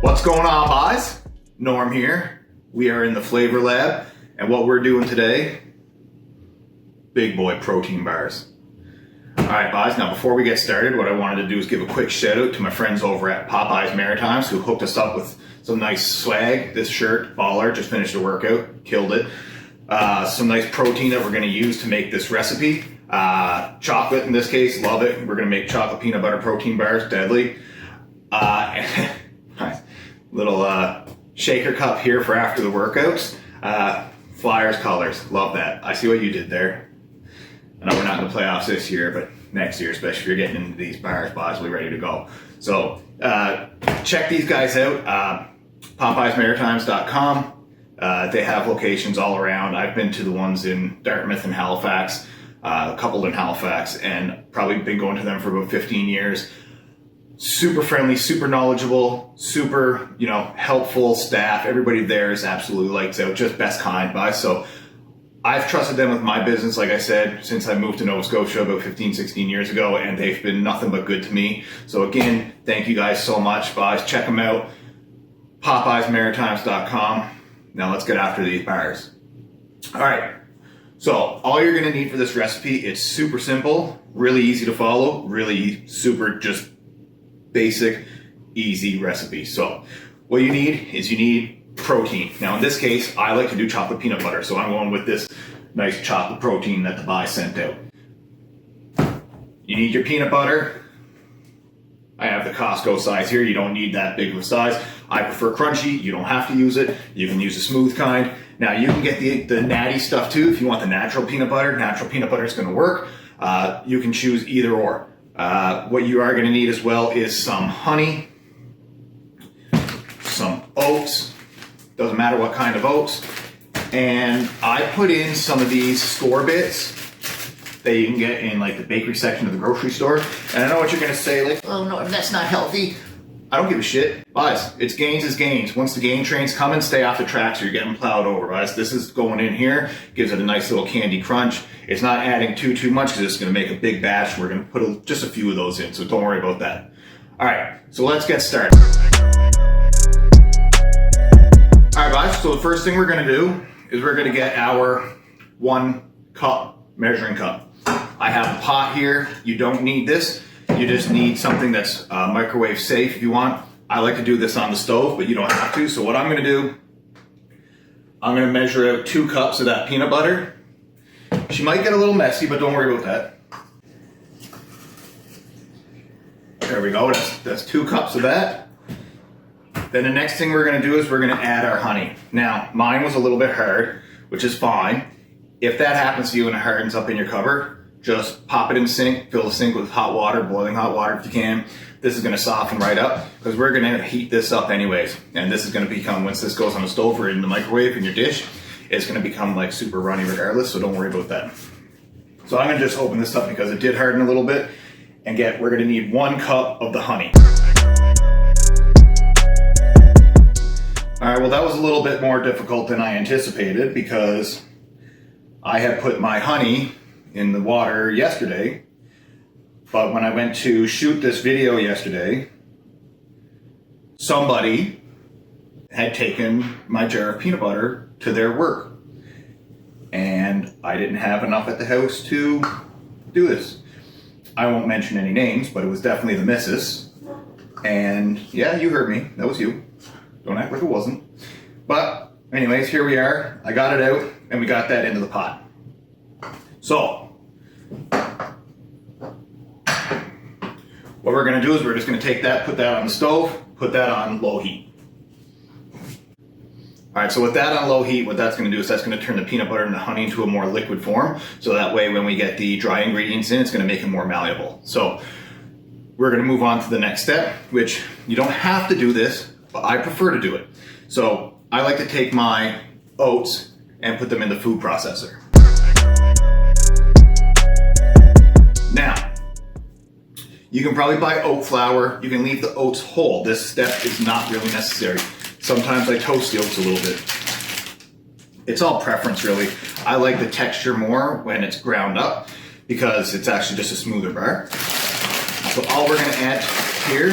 What's going on, boys? Norm here. We are in the Flavor Lab, and what we're doing today, big boy protein bars. Alright, boys, now before we get started, what I wanted to do is give a quick shout out to my friends over at Popeyes Maritimes who hooked us up with some nice swag. This shirt, baller, just finished a workout, killed it. Some nice protein that we're going to use to make this recipe. Chocolate in this case, love it. We're going to make chocolate peanut butter protein bars, deadly. Little shaker cup here for after the workouts. Flyers colors, love that. I see what you did there. I know we're not in the playoffs this year, but next year, especially if you're getting into these bars, we're ready to go. So check these guys out, PopeyesMaritimes.com. They have locations all around. I've been to the ones in Dartmouth and Halifax, a couple in Halifax, and probably been going to them for about 15 years. Super friendly, super knowledgeable, super, helpful staff. Everybody there is absolutely lights out, just best kind, guys. So I've trusted them with my business, like I said, since I moved to Nova Scotia about 15, 16 years ago, and they've been nothing but good to me. So again, thank you guys so much, guys. Check them out, PopeyesMaritimes.com. Now let's get after these bars. All right, so all you're gonna need for this recipe, it's super simple, really easy to follow, really super just basic, easy recipe. So what you need protein. Now in this case, I like to do chocolate peanut butter, so I'm going with this nice chocolate protein that the buy sent out. You need your peanut butter. I have the Costco size here. You don't need that big of a size. I prefer crunchy. You don't have to use it. You can use a smooth kind. Now you can get the natty stuff too. If you want the natural peanut butter is going to work. You can choose either or. What you are going to need as well is some honey, some oats, doesn't matter what kind of oats, and I put in some of these store bits that you can get in like the bakery section of the grocery store. And I know what you're going to say, like, oh no, that's not healthy. I don't give a shit. Guys, it's gains is gains. Once the gain trains come and stay off the tracks, you're getting plowed over, guys. This is going in here, gives it a nice little candy crunch. It's not adding too much because it's going to make a big batch. We're going to put just a few of those in, so don't worry about that. All right, so let's get started. All right, guys, so the first thing we're going to do is we're going to get our 1 cup measuring cup. I have a pot here. You don't need this. You just need something that's microwave safe if you want. I like to do this on the stove, but you don't have to. So what I'm going to do, I'm going to measure out 2 cups of that peanut butter. She might get a little messy, but don't worry about that. There we go. That's 2 cups of that. Then the next thing we're going to do is we're going to add our honey. Now, mine was a little bit hard, which is fine. If that happens to you and it hardens up in your cover, just pop it in the sink, fill the sink with hot water, boiling hot water if you can. This is going to soften right up because we're going to heat this up anyways. And this is going to become, once this goes on the stove or in the microwave in your dish, it's going to become like super runny regardless, so don't worry about that. So I'm going to just open this up because it did harden a little bit, and we're going to need 1 cup of the honey. All right, well that was a little bit more difficult than I anticipated because I had put my honey in the water yesterday, but when I went to shoot this video yesterday, somebody had taken my jar of peanut butter to their work, and I didn't have enough at the house to do this. I won't mention any names, but it was definitely the missus, and yeah, you heard me, that was you. Don't act like it wasn't. But anyways, here we are. I got it out, and we got that into the pot. So, what we're going to do is we're just going to take that, put that on the stove, put that on low heat. All right, so with that on low heat, what that's going to do is that's going to turn the peanut butter and the honey into a more liquid form. So that way, when we get the dry ingredients in, it's going to make it more malleable. So we're going to move on to the next step, which you don't have to do this, but I prefer to do it. So I like to take my oats and put them in the food processor. Now, you can probably buy oat flour. You can leave the oats whole. This step is not really necessary. Sometimes I toast the oats a little bit. It's all preference, really. I like the texture more when it's ground up because it's actually just a smoother bar. So all we're gonna add here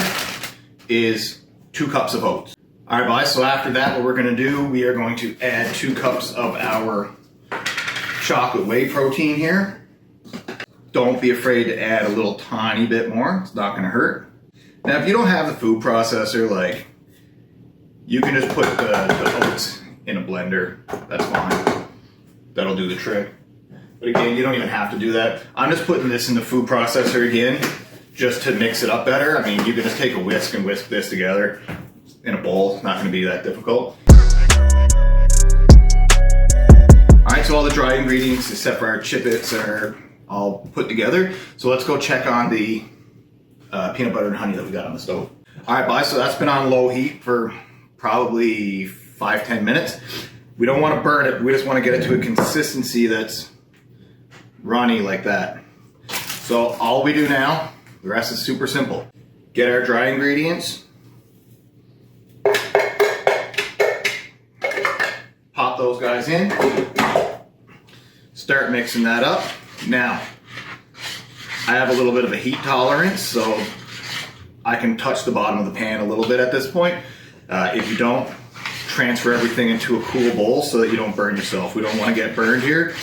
is 2 cups of oats. All right, guys, so after that, what we're gonna do, we are going to add 2 cups of our chocolate whey protein here. Don't be afraid to add a little tiny bit more. It's not gonna hurt. Now, if you don't have the food processor, like, you can just put the oats in a blender. That's fine. That'll do the trick. But again, you don't even have to do that. I'm just putting this in the food processor again, just to mix it up better. I mean, you can just take a whisk and whisk this together in a bowl. It's not gonna be that difficult. All right, so all the dry ingredients except for our Chip-Its are all put together. So let's go check on the peanut butter and honey that we got on the stove. All right, guys, so that's been on low heat for probably 5-10 minutes. We don't want to burn it. We just want to get it to a consistency that's runny like that. So all we do now, the rest is super simple. Get our dry ingredients, pop those guys in, start mixing that up. Now, I have a little bit of a heat tolerance, so I can touch the bottom of the pan a little bit at this point. If you don't, transfer everything into a cool bowl so that you don't burn yourself. We don't want to get burned here.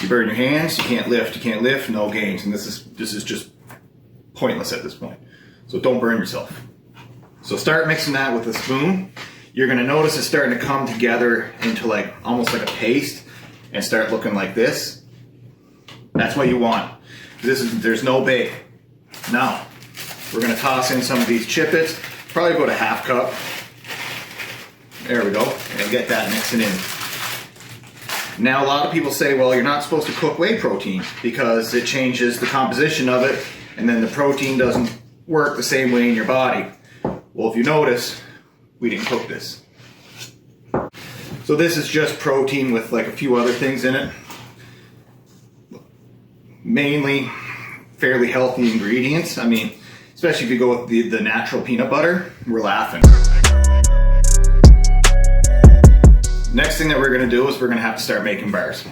You burn your hands, you can't lift, no gains. And this is just pointless at this point. So don't burn yourself. So start mixing that with a spoon. You're gonna notice it's starting to come together into like almost like a paste and start looking like this. That's what you want. There's no bake. Now, we're gonna toss in some of these Chip-Its, probably about a half cup. There we go, and get that mixing in. Now, a lot of people say, well, you're not supposed to cook whey protein because it changes the composition of it, and then the protein doesn't work the same way in your body. Well, if you notice, we didn't cook this. So this is just protein with like a few other things in it. Mainly fairly healthy ingredients. I mean, especially if you go with the natural peanut butter, we're laughing. Next thing that we're gonna do is we're gonna have to start making bars.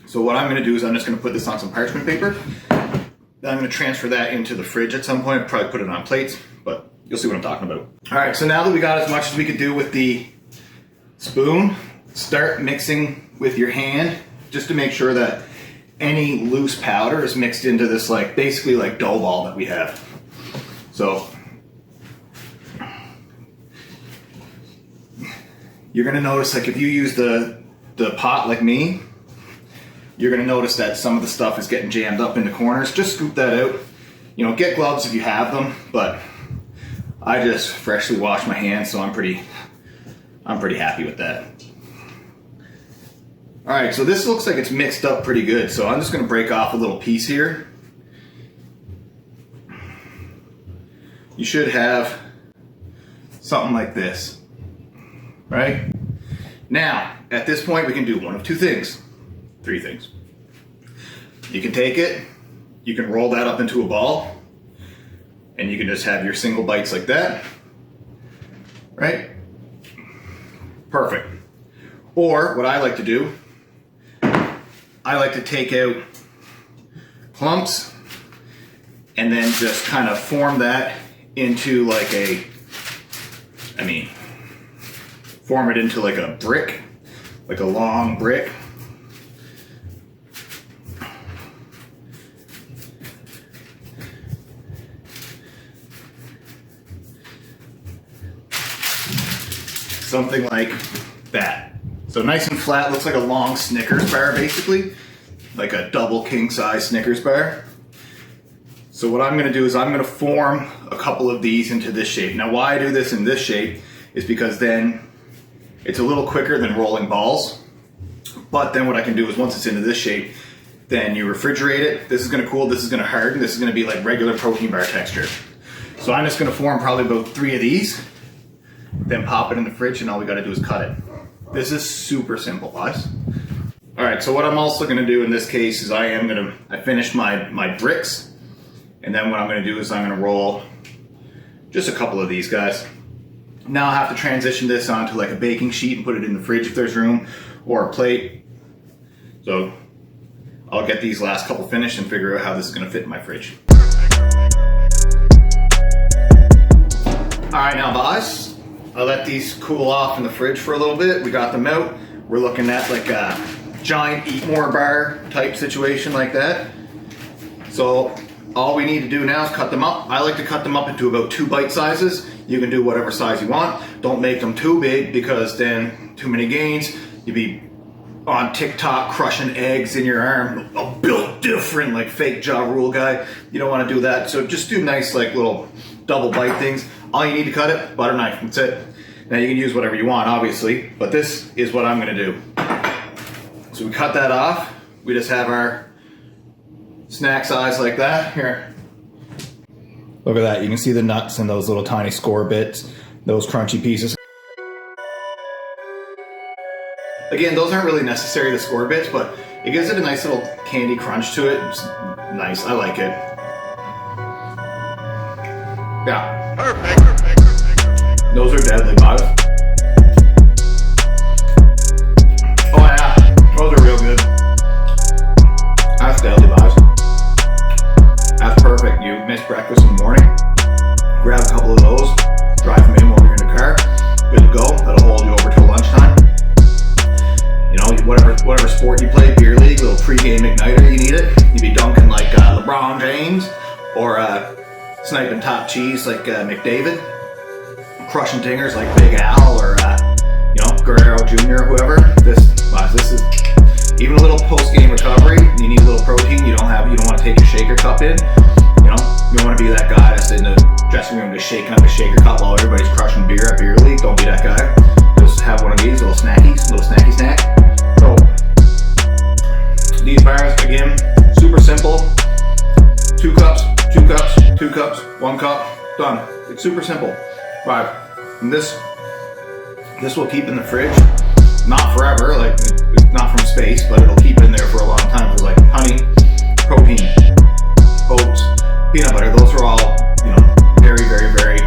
So what I'm gonna do is I'm just gonna put this on some parchment paper. Then I'm gonna transfer that into the fridge at some point, probably put it on plates, but you'll see what I'm talking about. All right, so now that we got as much as we could do with the spoon, start mixing with your hand just to make sure that any loose powder is mixed into this like basically like dough ball that we have. So you're gonna notice like if you use the pot like me, you're gonna notice that some of the stuff is getting jammed up in the corners. Just scoop that out. You know, get gloves if you have them, but I just freshly washed my hands, so I'm pretty happy with that. All right, so this looks like it's mixed up pretty good, so I'm just gonna break off a little piece here. You should have something like this, right? Now, at this point, we can do one of two things, three things. You can take it, you can roll that up into a ball, and you can just have your single bites like that, right? Perfect. Or what I like to do, I like to take out clumps and then just kind of form that into like form it into like a brick, like a long brick. Something like that. So nice and flat, looks like a long Snickers bar basically, like a double king size Snickers bar. So what I'm gonna do is I'm gonna form a couple of these into this shape. Now why I do this in this shape is because then it's a little quicker than rolling balls. But then what I can do is once it's into this shape, then you refrigerate it. This is gonna cool, this is gonna harden, this is gonna be like regular protein bar texture. So I'm just gonna form probably about 3 of these, then pop it in the fridge, and all we gotta do is cut it. This is super simple, guys. All right, so what I'm also gonna do in this case is I finished my bricks, and then what I'm gonna do is I'm gonna roll just a couple of these guys. Now I have to transition this onto like a baking sheet and put it in the fridge if there's room, or a plate. So I'll get these last couple finished and figure out how this is gonna fit in my fridge. All right, now boys, I'll let these cool off in the fridge for a little bit. We got them out. We're looking at like a giant eat more bar type situation like that. So all we need to do now is cut them up. I like to cut them up into about 2 bite sizes. You can do whatever size you want. Don't make them too big because then too many gains. You'd be on TikTok crushing eggs in your arm. I'm built different, like fake Ja Rule guy. You don't want to do that. So just do nice like little double bite things. All you need to cut it, butter knife, that's it. Now you can use whatever you want, obviously, but this is what I'm gonna do. So we cut that off. We just have our snack size like that. Here. Look at that, you can see the nuts and those little tiny score bits, those crunchy pieces. Again, those aren't really necessary, the score bits, but it gives it a nice little candy crunch to it. It's nice, I like it. Yeah. Perfect. Those are deadly, guys. Oh yeah, those are real good. That's deadly, guys. That's perfect. You miss breakfast in the morning, grab a couple of those, drive them in while you're in the car, good to go. That'll hold you over till lunchtime. You know, whatever sport you play, beer league, little pregame igniter, you need it. You'd be dunking like LeBron James, or sniping top cheese like McDavid, crushing dingers like Big Al, or you know, Guerrero Jr. or whoever. This is even a little post-game recovery. You need a little protein. You don't want to take your shaker cup in. You know, you don't want to be that guy that's in the dressing room just shaking up a shaker cup while everybody's crushing beer at beer league. Don't be that guy. Just have one of these little snacky snack. So these bars, again, super simple. 2 cups, 1 cup, done. It's super simple. Right. And this will keep in the fridge, not forever, like it's not from space, but it'll keep in there for a long time. Because like honey, protein, oats, peanut butter, those are all, you know, very, very, very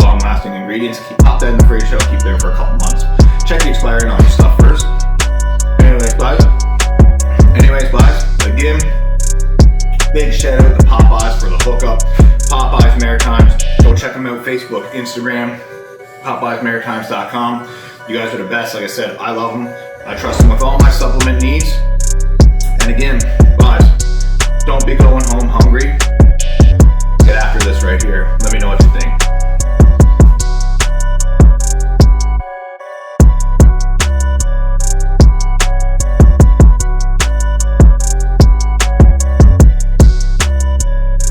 long-lasting ingredients. Pop that in the fridge, it'll keep there for a couple months. Check the expiry on your stuff first. Anyways, guys, again, big shout out to Popeyes for the hookup. Popeyes Maritimes. Go check them out. Facebook, Instagram, PopeyesMaritimes.com. You guys are the best. Like I said, I love them. I trust them with all my supplement needs. And again, guys, don't be going home hungry. Get after this right here. Let me know what